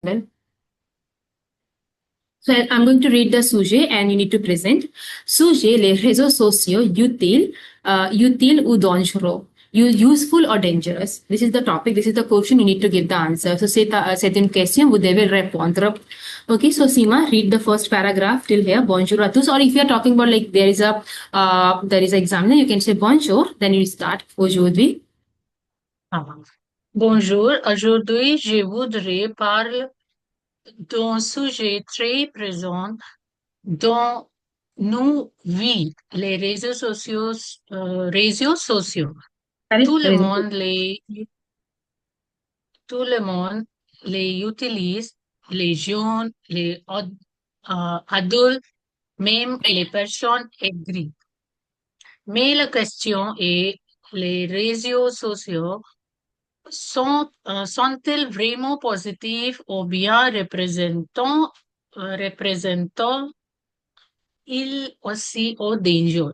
Well, so I'm going to read the sujet and you need to present. Sujet, les réseaux sociaux utile ou dangereux? Useful or dangerous? This is the topic. This is the question. You need to give the answer. So c'est une question. Vous devez répondre. Okay. So Seema, read the first paragraph till here. Bonjour à tous. Or if you are talking about like there is an examiner, you can say bonjour. Then you start aujourd'hui. Bonjour, aujourd'hui je voudrais parler d'un sujet très présent dans nos vies, les réseaux sociaux. Réseaux sociaux. Allez, Tout le réseaux monde les, tout le monde les utilise, les jeunes, les adultes, même les personnes aigries. Mais la question est, les réseaux sociaux sont-ils vraiment positifs ou bien représentent-ils aussi au danger?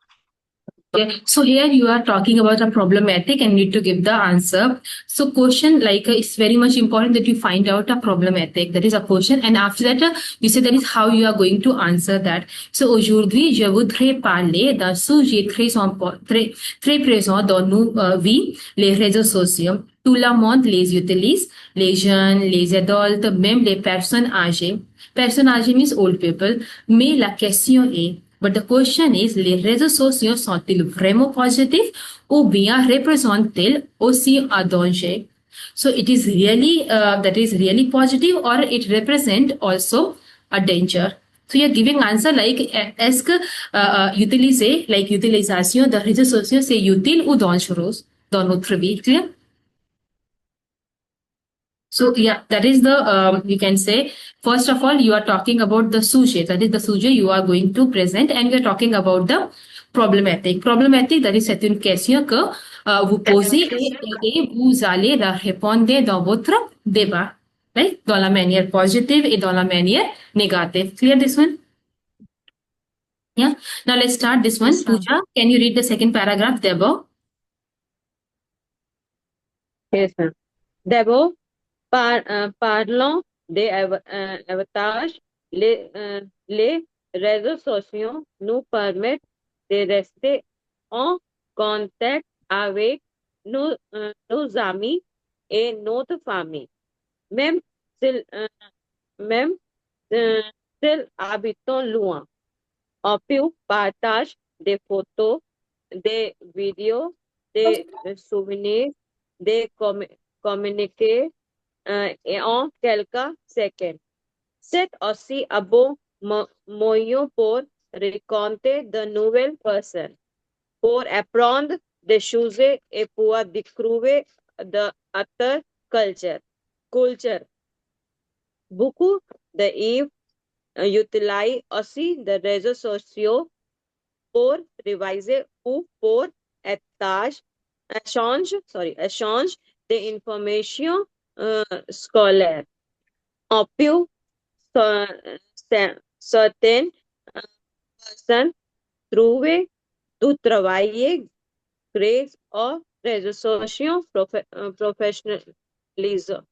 Okay. So here you are talking about a problematic and need to give the answer. So question like it's very much important that you find out a problematic. That is a question, and after that you say that is how you are going to answer that. So aujourd'hui je voudrais parler d'un sujet très présent dans nos vies, les réseaux sociaux. Tout le monde les utilise, les jeunes, les adultes, même les personnes âgées. Personnes âgées means old people. Mais la question est but the question is, les réseaux sociaux sont-ils vraiment positifs ou bien représentent-ils aussi un danger? So it is really that is really positive or it represent also a danger. So you're giving answer like est-ce que utiliser like utilisation de réseaux sociaux c'est utile ou dangereux dans notre vie? Clear? So yeah, that is the you can say first of all you are talking about the sujet. That is the sujet you are going to present, and we are talking about the problématique. Problématique, that is c'est une question que vous posez et vous allez la répondre dans votre débat, right? Dans la manière positive et dans la manière négative. Clear this one? Yeah. Now let's start this one. Yes, ma'am. Pooja, can you read the second paragraph, Debo? Yes, ma'am. D'abord, parlons des avantages. Les réseaux sociaux nous permettent de rester en contact avec nos amis et notre famille, même même s'ils habitent loin. On peut partager des photos, des vidéos, des souvenirs, des communiquer et en quelques secondes. C'est aussi un bon moyen pour rencontrer de nouvelles personnes, pour apprendre des choses et pour découvrir d'autres cultures. Beaucoup de utilisent aussi des réseaux sociaux pour réviser ou pour échange d'informations scolaires. On peut certaines personnes trouver du travail grâce aux réseaux sociaux professionnalisme.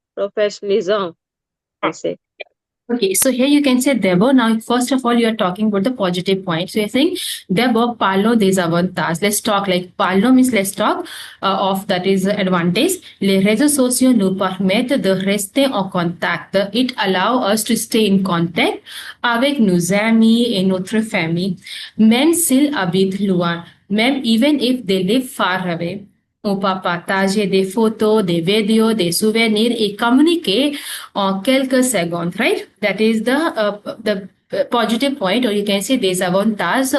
Okay, so here you can say Debo. Now, first of all, you are talking about the positive point. So you're saying Debo, parlo des avantages. Let's talk like parlo means let's talk of that is advantage. Les réseaux sociaux nous permettent de rester en contact. It allow us to stay in contact avec nos amis et notre famille, même s'ils habitent loin, même even if they live far away. On peut partager des photos, des vidéos, des souvenirs et communiquer en quelques secondes, right? That is the positive point, or you can say des avantages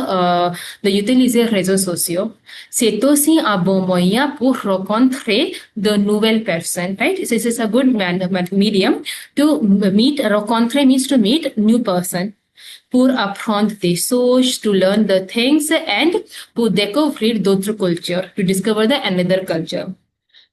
d'utiliser les réseaux sociaux. C'est aussi un bon moyen pour rencontrer de nouvelles personnes, right? This is a good medium to meet. Rencontrer means to meet new person. Pour apprendre des choses, to learn the things, and pour découvrir d'autres cultures, to discover the another culture.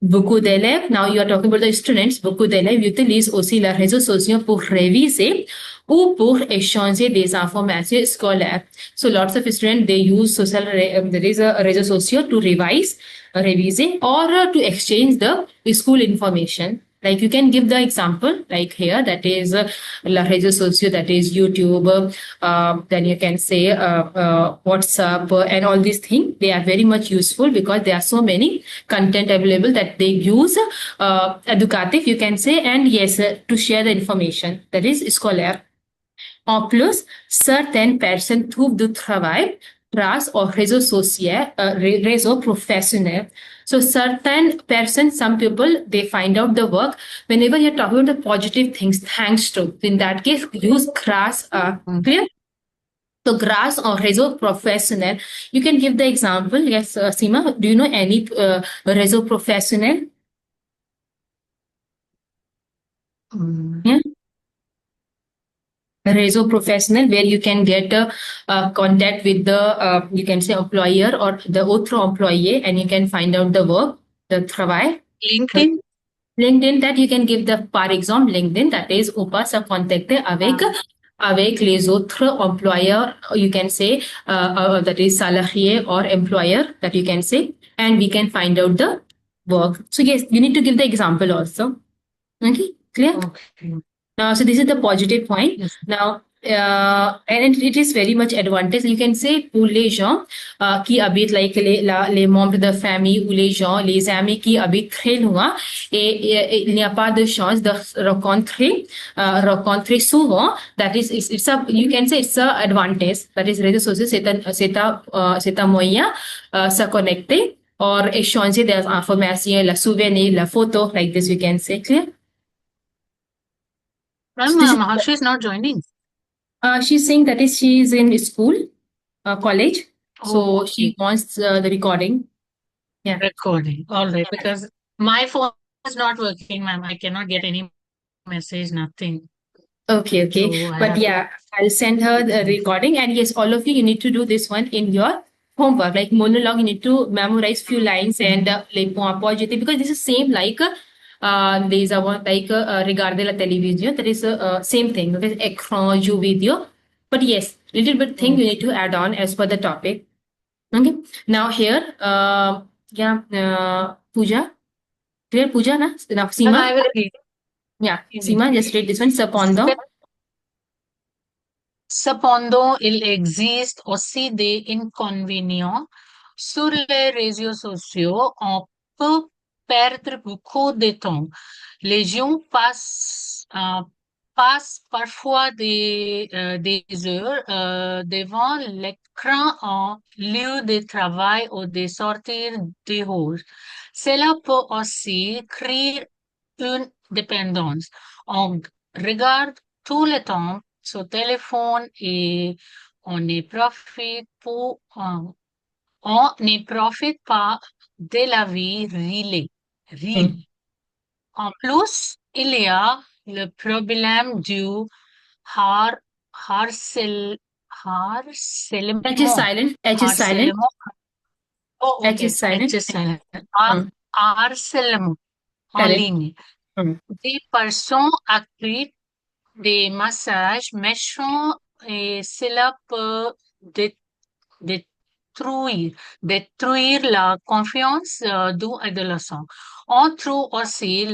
Beaucoup d'élèves, now you are talking about the students, beaucoup d'élèves utilisent aussi les réseaux sociaux pour réviser ou pour échanger des informations scolaires. So lots of students, they use réseaux sociaux to revise, réviser, or to exchange the school information. Like you can give the example, like here, that is la réseaux sociaux, that is YouTube. Then you can say WhatsApp and all these things. They are very much useful because there are so many content available that they use educative, you can say, and yes, to share the information. That is scolaire. En plus, certaines personnes trouvent du travail grâce aux réseaux sociaux, réseaux professionnels. So certain persons, some people, they find out the work whenever you're talking about the positive things, thanks to. In that case, use grâce. Clear? So grâce or réseau professionnel. You can give the example. Yes, Seema, do you know any réseau professionnel? Yeah. Réseau professional, where you can get contact with the you can say employer or the autre employé, and you can find out the work, the travail. LinkedIn. LinkedIn, that you can give the par exemple LinkedIn, that is on peut se contacter avec les autres employeurs, you can say that is salarié or employer, that you can say, and we can find out the work. So yes, you need to give the example also. Okay, clear? Okay. So this is the positive point. Yes. Now, and it is very much advantage. You can say pour les gens qui habitent, like les membres de famille ou les gens, les amis qui habitent très loin, et il n'y a pas de chance de rencontrer souvent. That is, it's a, you can say it's a advantage. That is, réseaux sociaux, c'est un moyen se connecter or échanger des informations, la souvenir, la photo, like this, you can say. Clear? Ma'am, This is Maharshi is not joining. she's saying that is she is in school, college, so Oh, she wants the recording. Yeah. recording. All right, because my phone is not working, ma'am. I cannot get any message, nothing. Okay. So I But have to. yeah, I'll send her the recording. And yes, all of you need to do this one in your homework. Like monologue, you need to memorize few lines and les points positifs, because this is same like there's a one like regarder la télévision. That is same thing. Okay, écran, jeu video. But yes, little bit thing you need to add on as per the topic. Okay. Now here, Pooja. Clear, Pooja, na? Now, Ma'am, Seema. I will read. Yeah, Seema, just read this one. Secondo. Cependant, il existe aussi des inconvénients. Sur les réseaux sociaux, on peut perdre beaucoup de temps. Les gens passent parfois des heures devant l'écran en lieu de travail ou de sortir dehors. Cela peut aussi créer une dépendance. On regarde tout le temps son téléphone et on ne profite pas de la vie réelle. En plus, il y a le problème du har, harcèlement. H is silent. H is silent. Harcèlement. Oh, H okay. is silent. H is silent. Harcèlement en Correct. ligne. Des personnes actrices des massages méchants et cela peut détruire la confiance du adolescent. On trouve aussi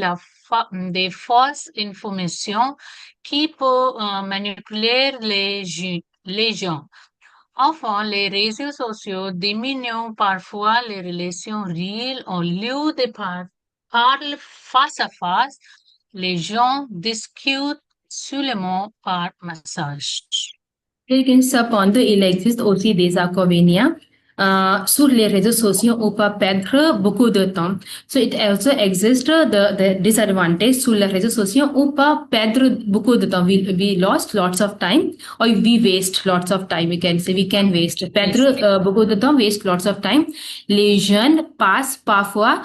des fausses informations qui peuvent manipuler les gens. Enfin, les réseaux sociaux diminuent parfois les relations réelles au lieu de parler face à face. Les gens discutent seulement par message. Cependant, il existe aussi des inconvénients. Sur les réseaux sociaux, on peut perdre beaucoup de temps. So it also exists the disadvantage. Sur les réseaux sociaux, on peut perdre beaucoup de temps. We lost lots of time, or we waste lots of time. We can say we can waste. Perdre beaucoup de temps, waste lots of time. Les jeunes passent parfois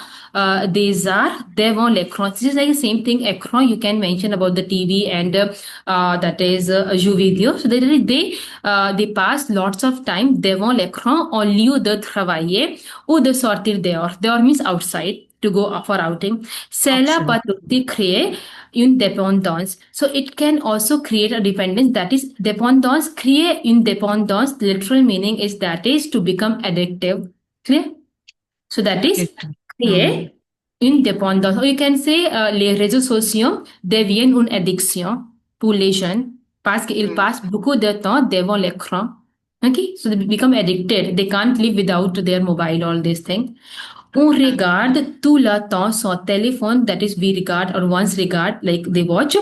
des heures devant l'écran. This is like the same thing. Écran, you can mention about the TV and that is jeu video. So they pass lots of time devant l'écran au lieu de travailler ou de sortir dehors. Dehors means outside, to go for outing. Cela peut aussi créer une dépendance. So it can also create a dependence. That is dépendance. Créer une dépendance. The literal meaning is that is to become addictive. Clear? So that is create indépendance. Ou you can say les réseaux sociaux deviennent une addiction pour les jeunes parce qu'ils passent beaucoup de temps devant l'écran. Okay, so they become addicted. They can't live without their mobile, all these things. On regarde tout le temps son téléphone, that is, we regard or once regard, like they watch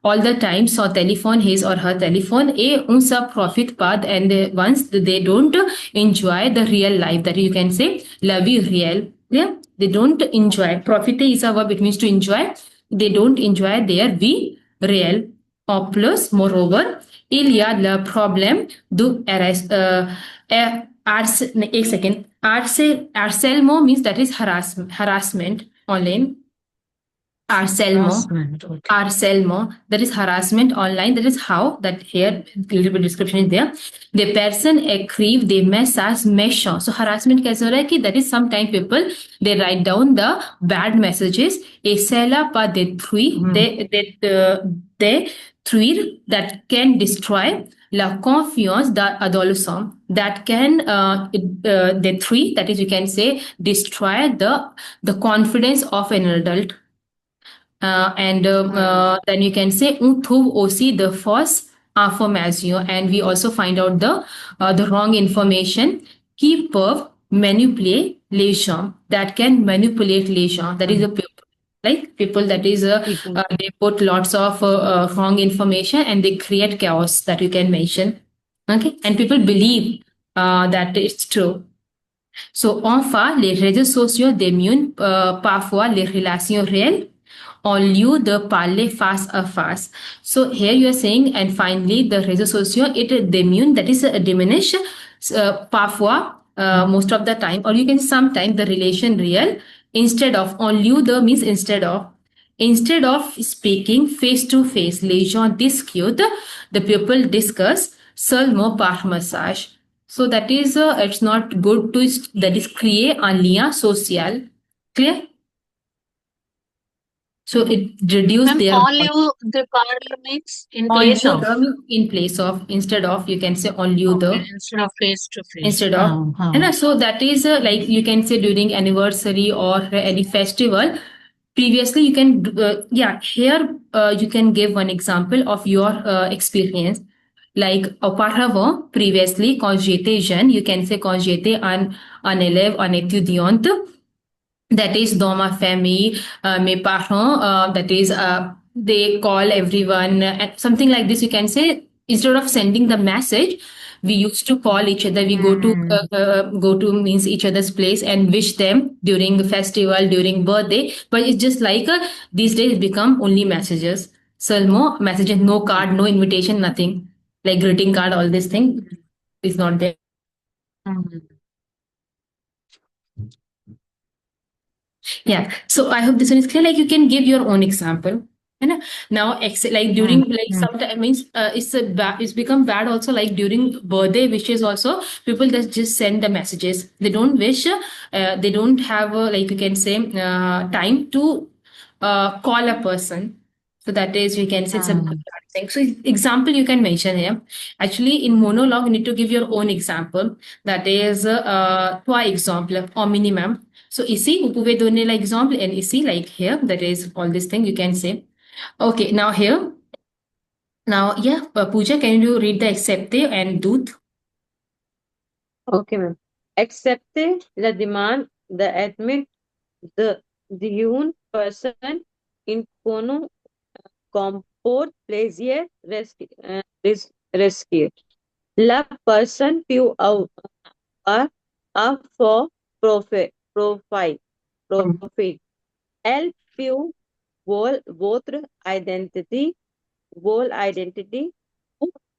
all the time son téléphone, his or her telephone, et on se profite pas, and once they don't enjoy the real life, that you can say la vie réelle. Yeah, they don't enjoy. Profiter is a verb, it means to enjoy. They don't enjoy their vie réelle. En plus, moreover, il y a le problème du एक second. Harcèlement means that is harassment online. Harcèlement. Okay. Harcèlement, that is harassment online. That is how, that here little bit description is there. The person écrive des messages méchants. So harassment कैसे हो रहा है कि that is sometimes people they write down the bad messages et cela pas détruit they détruire that can destroy la confiance d'un adolescent, that can détruire, that is you can say destroy the confidence of an adult. Then you can say on trouve aussi the false information, and we also find out the wrong information qui peuvent manipuler les gens, that can manipulate les gens, that is a people, like people, that is they put lots of wrong information and they create chaos, that you can mention. Okay, and people believe that it's true. So, enfin, les réseaux sociaux déminent parfois les relations réelles en lieu de parler face à face. So here you are saying, and finally, the réseaux sociaux, it diminue, that is diminish parfois, most of the time, or you can sometimes the relation real instead of, en lieu de means instead of speaking face to face, les gens discutent, the people discuss seulement par message. So that is, it's not good to, that is, créer un lien social. Clear? So it reduces Ma'am, their on lieu the parliaments in on place lieu of. in place of, instead of, you can say on lieu Okay, the, instead of face to face. instead of. And so that is like you can say during anniversary or any festival. Previously, you can yeah, here you can give one example of your experience. Like auparavant, previously, quand j'étais jeune, you can say quand j'étais un élève, un étudiante, that is dans ma famille, mes parents, that is they call everyone, something like this, you can say, instead of sending the message, we used to call each other, we go to means each other's place and wish them during the festival, during birthday, but it's just like these days it become only messages, seulement messages, no card, no invitation, nothing, like greeting card, all this thing is not there. Yeah. So I hope this one is clear. Like you can give your own example. Now, like during like sometimes means it's become bad also. Like during birthday wishes also, people just send the messages. They don't wish. They don't have like you can say time to call a person. So that is, we can say it's a bad thing. So example you can mention here. Actually, in monologue, you need to give your own example. That is, trois exemple au minimum. So ici, vous pouvez donner l'exemple, and ici, like here, that is all this thing you can say. Okay, now here. Now, yeah, Pooja, can you read the accepte and doute? Okay, ma'am. Accepter la demande d'admettre d'une personne in कोनो comporte plaisir risqué. La personne peut avoir for profit. Elle peut votre identity ou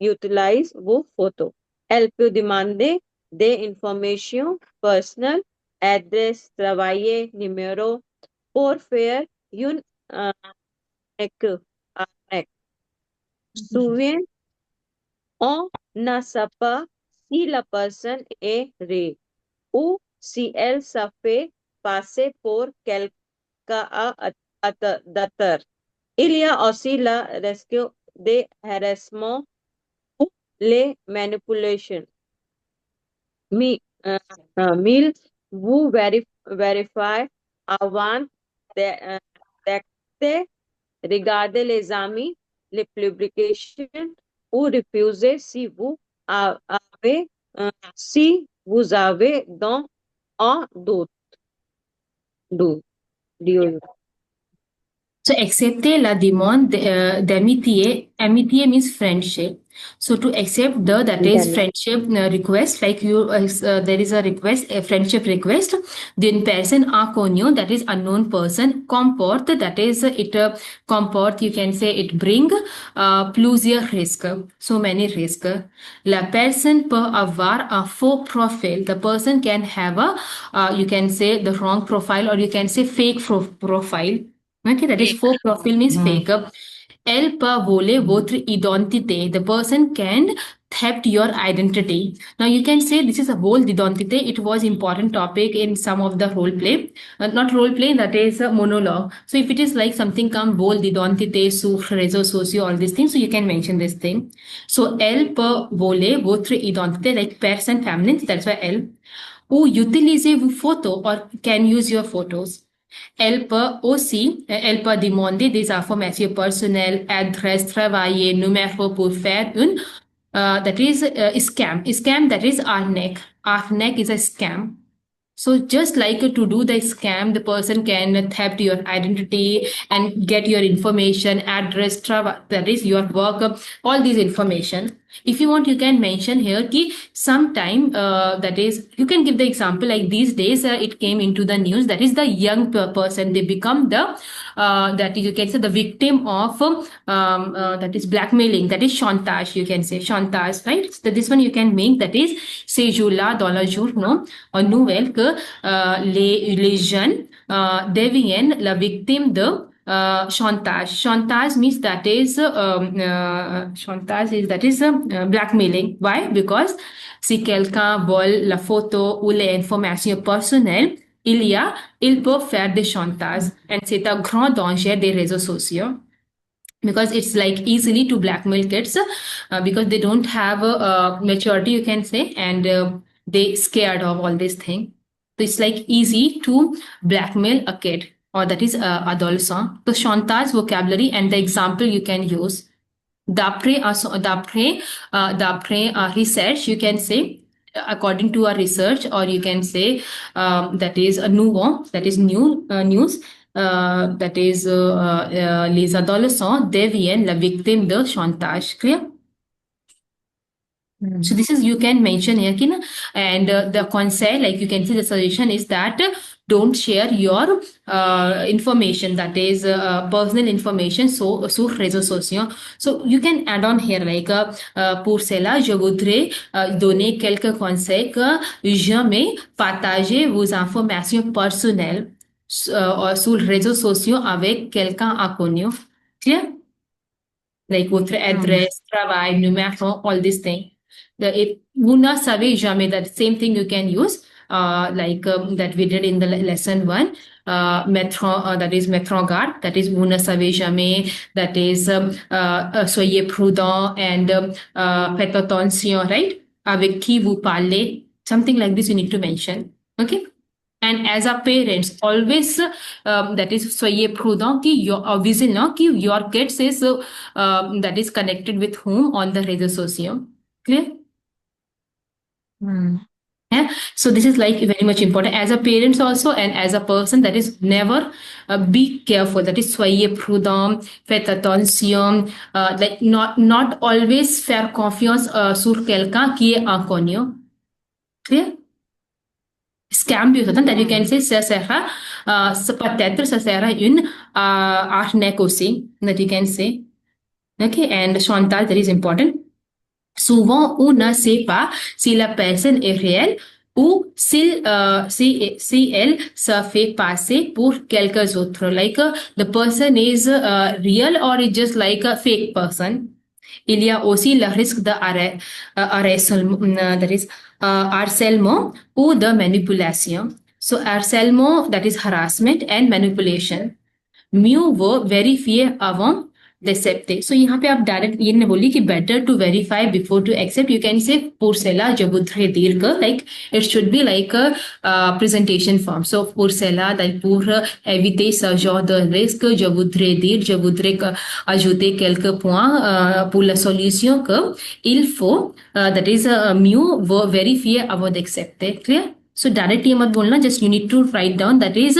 utilise vos photos. Elle peut demander des informations personnelles, adresse, travail, numéro, pour faire une arnaque. Souvent, on ne sait pas si la personne est vraie ou si elle se fait passer pour quelqu'un d'autre. Il y a aussi le risque de harassement ou les manipulations. Mille, vous vérifiez avant d'acte regarder les amis, les publications ou refuser si vous avez dans un doute. Do. Do. So accepter la demande d'amitié. Amitié means friendship. So to accept the that is friendship request, like there is a request, a friendship request. Then person inconnu, that is unknown person. Comporte, that is it comporte. You can say it bring plusieurs risques. So many risks. La personne peut avoir un faux profile. The person can have a you can say the wrong profile, or you can say fake profile. Okay, that is faux profile means fake. Elle peut voler votre identité. The person can theft your identity. Now you can say this is a whole identity. It was important topic in some of the role play. Not role play, that is a monologue. So if it is like something come whole identité sur réseaux sociaux, all these things, so you can mention this thing. So elle peut voler votre identité, like person feminine, that's why elle. Ou utilisez vos photos, or can use your photos. Elle peut demander des informations personnelles, adresse, travailler, numéro pour faire une, that is scam. Scam, that is arnaque. Arnaque is a scam. So just like to do the scam, the person can theft your identity and get your information, address, that is your work, all these information. If you want, you can mention here ki sometime that is you can give the example like these days it came into the news, that is the young person, they become the that is you can say the victim of that is blackmailing, that is chantage, you can say chantage, right? So this one you can make, that is ces jours-là dans le journaux nouvelle que les jeunes deviennent la victime de chantage. Chantage means that is chantage is that is blackmailing. Why? Because si quelqu'un vole la photo ou les informations personnelles, il peut faire des chantages, and c'est un grand danger des réseaux sociaux. Because it's like easily to blackmail kids because they don't have maturity, you can say, and they scared of all this thing. So it's like easy to blackmail a kid, or that is adolescent. So chantage vocabulary and the example you can use. D'après research, you can say according to a research, or you can say that is a nouveau, that is new news. That is les adolescents deviennent la victime de chantage. Clear? So this is you can mention here, Kina. And the concept, like you can see, the suggestion is that don't share your information, that is personal information, sur réseaux sociaux. So you can add on here like pour cela, je voudrais donner quelques conseils que jamais partager vos informations personnelles sur les réseaux sociaux avec quelqu'un inconnu. Clear? Like votre address, travail, numéro, all these things. Vous ne savez jamais, that same thing you can use like that we did in the lesson 1. That is mettre en garde, that is vous ne savez jamais, that is soyez prudent and faites attention, right? Avec qui vous parlez, something like this you need to mention. Okay? And as a parents, always that is soyez prudent कि your vigilant कि your kids is that is connected with whom on the réseaux sociaux. Clear? Yeah. So this is like very much important as a parents also, and as a person, that is never be careful. That is soyez prudent, faites attention. Like not always faire confiance sur quelqu'un qui est inconnu. Clear? Scam भी होता है, that you can say ça sera peut-être ça sera une arnaque aussi, that you can say. Okay, and chantage, that is important. Souvent, on ne sait pas si la personne est réelle ou si elle se fait passer pour quelques autres. Like the person is real or is just like a fake person. Il y a aussi le risque de harcèlement ou de manipulation. So harcèlement, that is harassment, and manipulation. Mieux vaut vérifier avant d'accepter. So यहाँ पे आप direct ये नहीं बोलिए कि better to verify before to accept. You can say por cela jabudre dirga, like it should be like a presentation form. So por cela that pour éviter ce genre de risque, je voudrais ajouter quelques points pour la solution que il faut that is mieux vérifier avant d'accepter. Clear? So directly मत बोलना, just you need to write down that is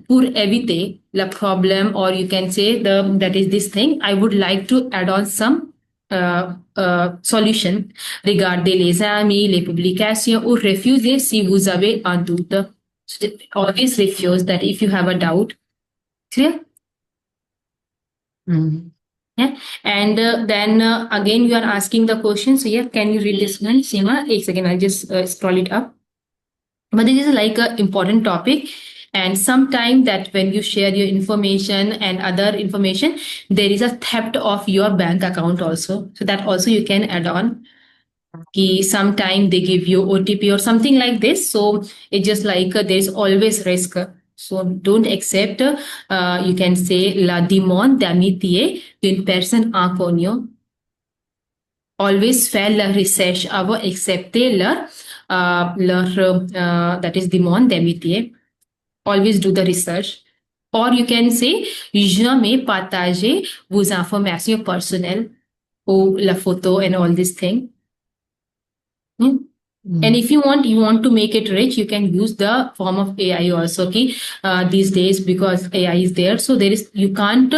pour éviter the problem, or you can say that is this thing. I would like to add on some solution. Regardez les amis, les publications, ou refusez si vous avez un doute. So always refuse that if you have a doubt. Clear? Yeah. And then again you are asking the question. So yeah, can you read this one, Seema? A second, I'll just scroll it up. But this is like an important topic, and sometime that when you share your information and other information, there is a theft of your bank account also. So that also you can add on. Sometime they give you OTP or something like this. So it's just like there's always risk. So don't accept. You can say la demande d'amitié d'une personne inconnue. Always faire la recherche avant accepter leur that is demande d'amitié. Always do the research. Or you can say jamais partager vos informations personnelles ou la photo and all this thing. And if you want to make it rich, you can use the form of AI also. Okay, these days because AI is there, so you can't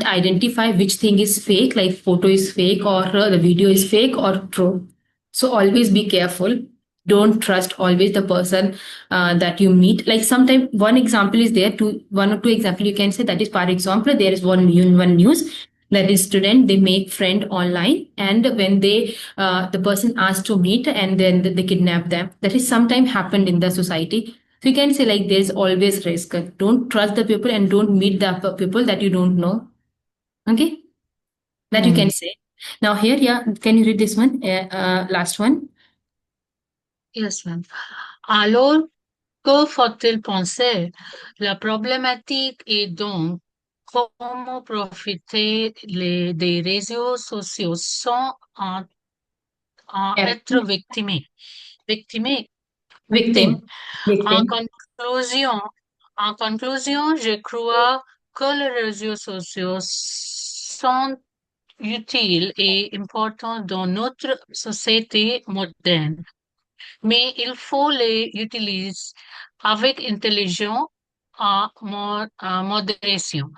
identify which thing is fake, like photo is fake or the video is fake or true. So always be careful. Don't trust always the person that you meet. Like sometimes one example is there, one or two example you can say, that is, for example, there is one news that is student, they make friend online, and when they the person asked to meet and then they kidnap them. That is sometimes happened in the society. So you can say like there's always risk. Don't trust the people and don't meet the people that you don't know. Okay, that you can say. Now here, yeah, can you read this one, last one? Yes, ma'am. Alors, que faut-il penser? La problématique est donc comment profiter des réseaux sociaux sans être victime. Victime. Victim. En conclusion, je crois que les réseaux sociaux sont utiles et importants dans notre société moderne, mais il faut les utiliser avec intelligence en modération.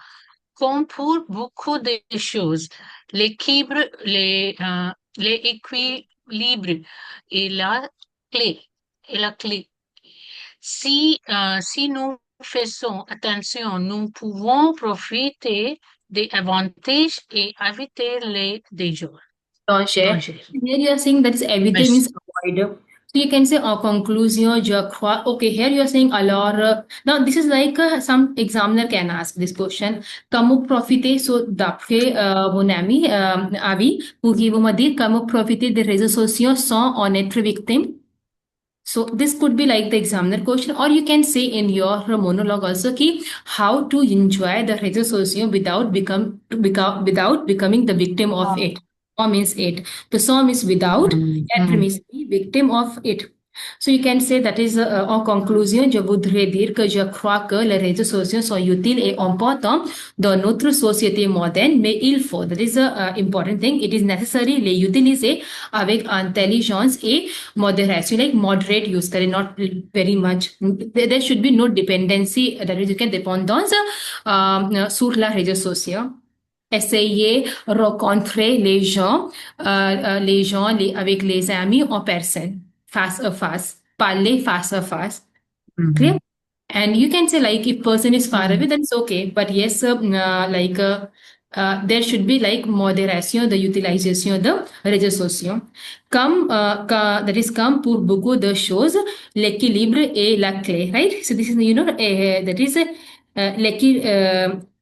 Comme pour beaucoup de choses, l'équilibre est la clé. Si nous faisons attention, nous pouvons profiter des avantages et éviter les dangers. Here you are saying that everything is avoid. So you can say en conclusion, je crois. Okay, here you are saying alors. Now this is like some examiner can ask this question. Comment profiter? So d'après mon ami avis, pourriez-vous me dire comment profiter des réseaux sociaux sans en être victime? So this could be like the examiner question, or you can say in your monologue also ki how to enjoy the réseaux sociaux without becoming the victim of it. Or means it. The song is without, être means be victim of it. So you can say that is en conclusion, je voudrais dire que je crois que les réseaux sociaux sont utiles et importants dans notre société moderne, mais il faut, that is a important thing, it is necessary les utiliser avec intelligence et modération, like moderate use, not very much. There should be no dependency, that is, you can dépendance sur les réseaux sociaux. Essayer rencontrer les gens avec les amis en personne, face à face, parler face à face. Clear? And you can say like if person is far away, then it's okay. But yes, there should be like modération de utilisation de réseaux sociaux. That is come pour beaucoup de choses, l'équilibre est la clé, right? So this is, that is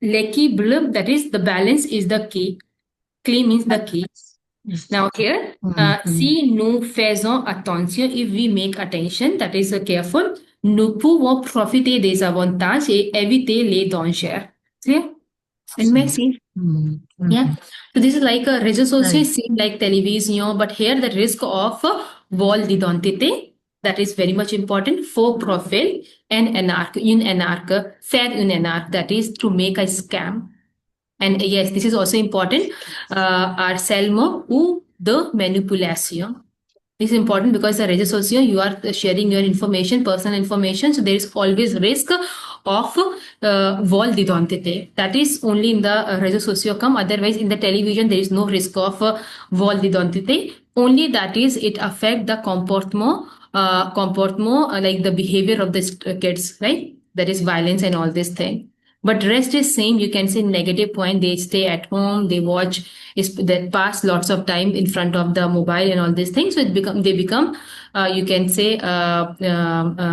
l'équilibre, that is the balance is the key. Clean means the key. Now here, si nous faisons attention, if we make attention, that is careful, nous pouvons profiter des avantages et éviter les dangers. Clear? And merci. Yeah. So this is like a réseaux sociaux seem like television, but here the risk of vol d'identité, that is very much important. Faux profile and une anarch, faire une anarch, that is to make a scam. And yes, this is also important. Harcèlement ou de manipulation. This is important because the réseaux sociaux, you are sharing your information, personal information. So there is always risk of vol d'identité. That is only in the réseaux sociaux come. Otherwise, in the television, there is no risk of vol d'identité. Only that is it affect the comportement, like the behavior of the kids, right? That is violence and all this thing. But rest is same. You can say negative point. They stay at home. They watch. They pass lots of time in front of the mobile and all these things. So they become. You can say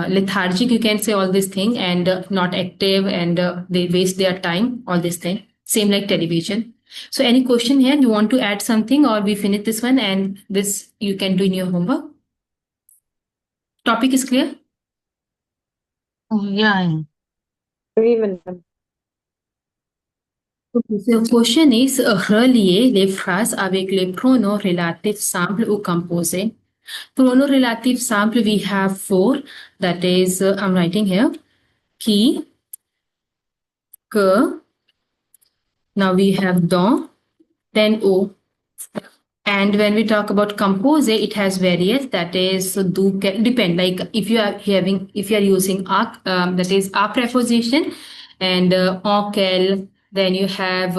lethargic. You can say all this thing and not active and they waste their time. All this thing. Same like television. So any question here? You want to add something or we finish this one and this you can do in your homework. Topic is clear? Yeah. Oui, madame. Okay, so the question is relier les phrases avec les pronoms relatifs simples ou composés. Pronoms relatifs simples, we have four. That is, I'm writing here. Qui, que. Now we have dans, then o. And when we talk about compose, it has various. That is, do depend. Like if you are using that is a preposition, and en quel, then you have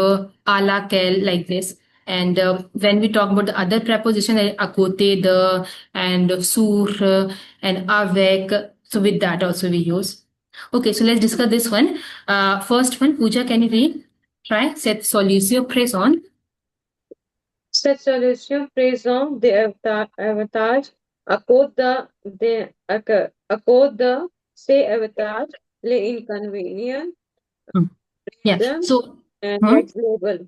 à laquelle, like this. And when we talk about the other preposition, like à côté de, and sur, and avec, so with that also we use. Okay, so let's discuss this one. First one, Pooja, can you read? Try. Cette solution présente. Cette solution présente des avantages à cause de ces avantages, les inconvénients, Yeah. them, So, and hmm? next label.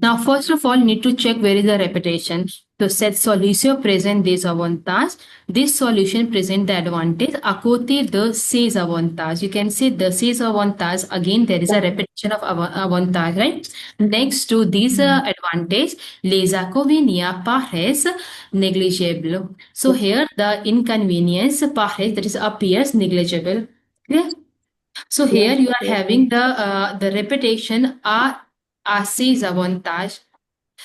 Now, first of all, you need to check where is the repetition. So, cette solution present des avantages. This solution present the advantage. À côté de ces avantages. You can say the ces avantages. Again, there is a repetition of avantage, right? Next to these advantage, les inconvénients paraissent negligible. So here the inconvenience paraissent, that is appears negligible. Clear? So here you are having the repetition are ces avantage.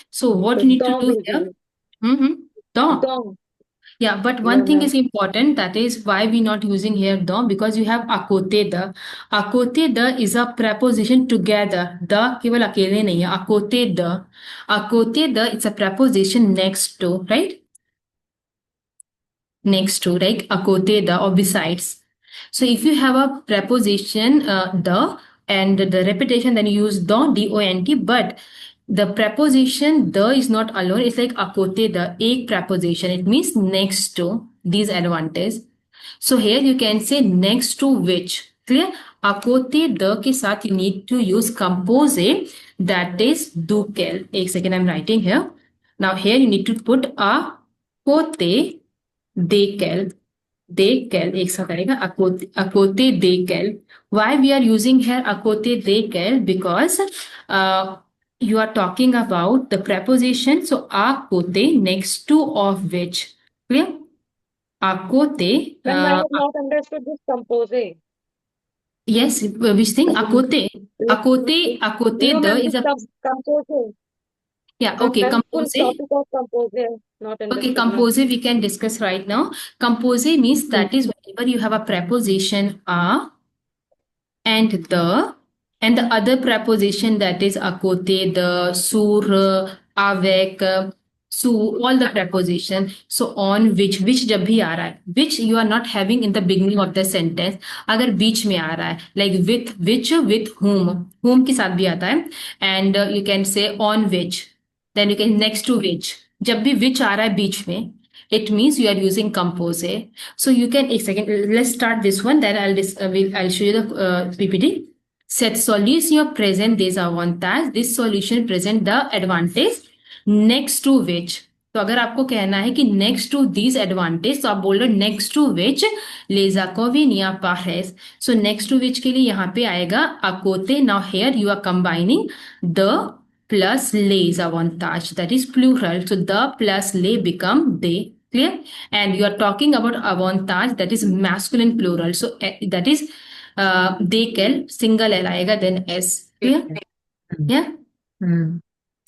So what you need to do here? Don't. Don't. Yeah, but one thing is important. That is why we not using here don't, because you have à côté de. À côté de is a preposition together. The केवल अकेले नहीं है. À côté de. À côté de it's a preposition next to, right? Next to, like à côté de or besides. So if you have a preposition the and the repetition, then you use don't, but the preposition the is not alone. It's like à côté de, एक preposition. It means next to these advantages. So here you can say next to which. Clear? À côté de के साथ you need to use composé, that is duquel. एक second, I'm writing here. Now here you need to put à côté desquels. Desquels, एक साथ करेगा à côté desquels. Why we are using here à côté desquels? Because you are talking about the preposition. So à côté, next to of which. Clear? À côté. When I have not understood this compose. Yes, which thing? À côté. À côté No, de ma'am, is a. compose. Yeah, okay, Ma'am, full compose. topic of compose. Not Okay, understood. compose we can discuss right now. Compose means that is whenever you have a preposition a and the other preposition, that is à côté de, sur, avec, sous, all the preposition. So on which जब भी आ रहा है, which you are not having in the beginning of the sentence. अगर बीच में आ रहा है, like with which, with whom के साथ भी आता है. And you can say on which, then you can next to which. जब भी which आ रहा है बीच में, it means you are using compose. So you can, a second, let's start this one, then I'll show you the PPT. Cette solution present des avantages. This solution present the advantage next to which. तो अगर आपको कहना है कि next to this advantage, तो आप बोल रहे हो नेक्स्ट टू विच लेजाकोविन या पारेस। सो नेक्स्ट टू विच के लिए यहाँ पे आएगा अकोते। Now here you are combining the plus lays avantage, that is plural, so the plus lay become they. Clear? And you are talking about avantage, that is masculine plural, so that is they kel, single l आएगा, then s. Clear? Yeah.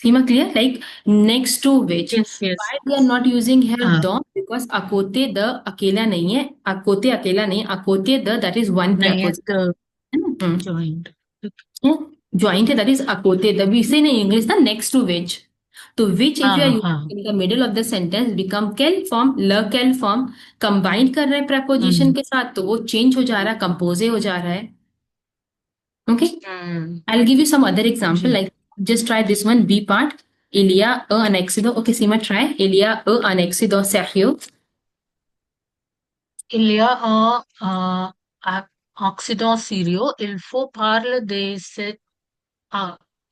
Seema, clear? Like next to which. Yes, yes. Why we are not using here हाँ, the? Because akote the अकेला नहीं है, akote अकेला नहीं, akote the, that is one नहीं है preposition. तो है ना? joined. Joint है, that is akote the. We say in English the next to which. तो which if you are हाँ हाँ using in the middle of the sentence become kel form, ल kel form, combine कर रहे हैं preposition के साथ, तो वो change हो जा रहा है, compose हो जा रहा है. Okay? I'll give you some other example, ji. like just try this one, B part. Il y a un accident. Okay, Seema, try. Il y a un accident sérieux. Il y a accident sérieux. Il faut parler de cet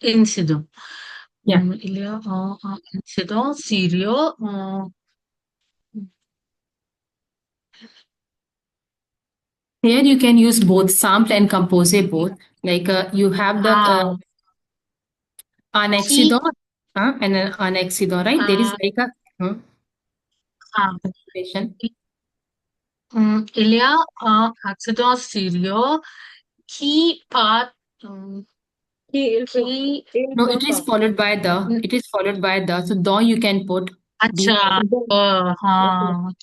incident. Yeah. Il y a un incident sérieux. Here you can use both sample and compose both. Like you have the हाँ, un qui, accident and an accident, right? There is like a हाँ, situation. il y a un accident sérieux qui part, कि il faut qui, il No, faut it is pas followed by the. It is followed by the. So the you can put the. अच्छा, हाँ,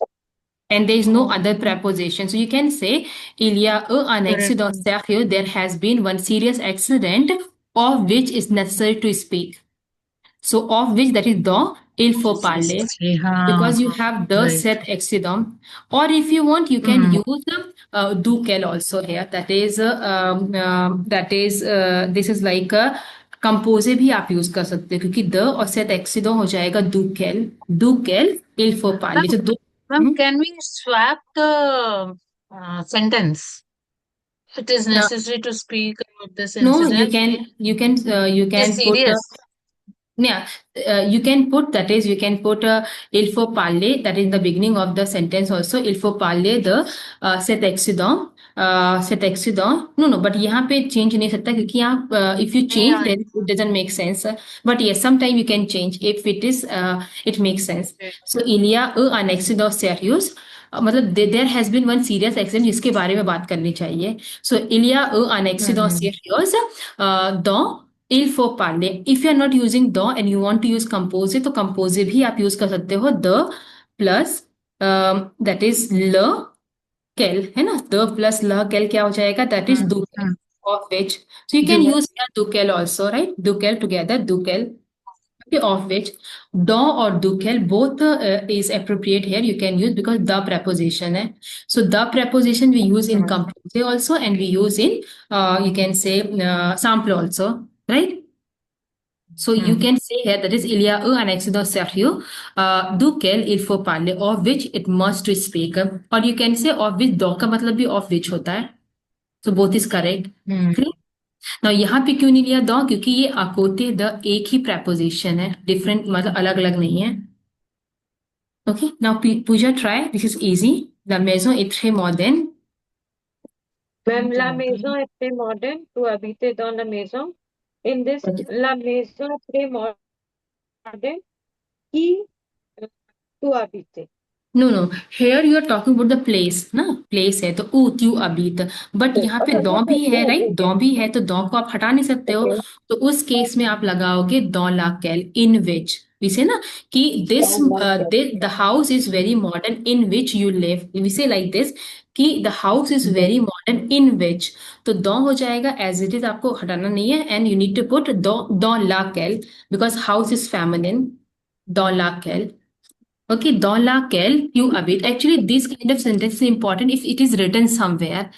And there is no other preposition. So you can say, il y a eu un correct. accident sérieux. There has been one serious accident of which is necessary to speak. So of which, that is the, il faut parler. हाँ, Because you have the right. set accident. Or if you want, you can use do quel also here. This is like a कंपोजे भी आप use कर सकते हो, क्योंकि the और set एक्सीडो हो जाएगा डू केल इल फो पाले, तो दो. Ma'am, can we swap the sentence? It is necessary to speak about this No, incident. you It is can put serious. yeah, you can put, that is you can put il faut parler, that is in the beginning of the sentence also, il faut parler de cet accident. No, but यहाँ पे change नहीं सकता, क्योंकि यहाँ if you change Yeah. then it doesn't make sense. But yes, sometime you can change if it is it makes sense. So il y a eu un accident sérieux. मतलब there has been one serious accident जिसके बारे में बात करनी चाहिए. So il y a eu un accident sérieux dans il faut parler. If you are not using the and you want to use compose, तो compose भी आप use कर सकते हो the plus that is le quel, है ना. the plus le quel क्या हो जाएगा, that is do quel, of which. So you can use here do quel also, right? Do quel together, do quel. Okay, of which. Do or do quel both is appropriate here. You can use because the preposition है. So the preposition we use in compose also, and we use in you can say sample also, right? So you can say here that is il y a eu un accident sérieux duquel il faut parler, of which it must to speak. Or you can say of which, दो का मतलब भी of which होता है. So both is correct. Now यहाँ पे क्यों नहीं लिया दो, क्योंकि ये अकोते द एक ही preposition है, different मतलब अलग अलग नहीं है. Okay, now Pooja, try. This is easy. La maison est très moderne. Même la maison est très moderne. Tu habites dans la maison. In this, Okay. la maison est très moderne. Qui tu habites? No. Here you are talking about the place, ना. Place है तो ऊ त्यू Avith. But यहाँ पे दो भी है, right. दो भी है तो दो को आप हटा नहीं सकते हो. तो उस केस में आप लगाओगे दो ला कैल इन विच. We say ना कि the house is very modern in which you live. We say like this कि the house is very modern in which. तो दो हो जाएगा as it is, आपको हटाना नहीं है, and you need to put दो ला कैल because house is feminine. दो ला कैल. Okay, dans laquelle you habite. Actually, this kind of sentence is important if it is written somewhere.